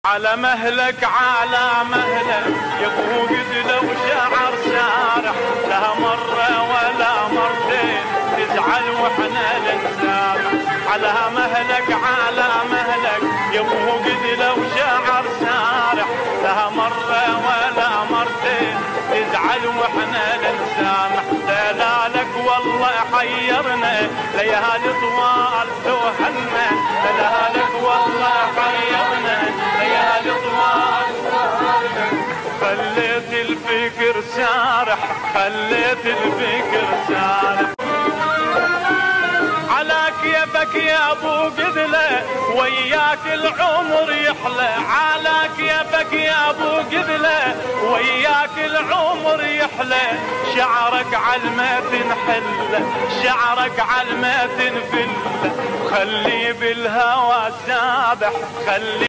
على مهلك على مهلك يا ابو قدله وشعر سارح، لا مره ولا مرتين تزعل واحنا نتسامح. على مهلك على مهلك يا ابو قدله وشعر سارح، لا مره ولا مرتين تزعل واحنا نتسامح. دلالك والله حيرنا ليالي طوال توهنا، دلالك والله حيرنا ليالي طوال خليت الفكر سارح، خليت الفكر سارح. على كيفك يا ابو قدله وياك العمر يحلى، على كيفك يا ابو قدله وياك العمر يحلى. شعرك عالما تنحل، شعرك عالما تنفل، خلي بالهوى سابح، خلي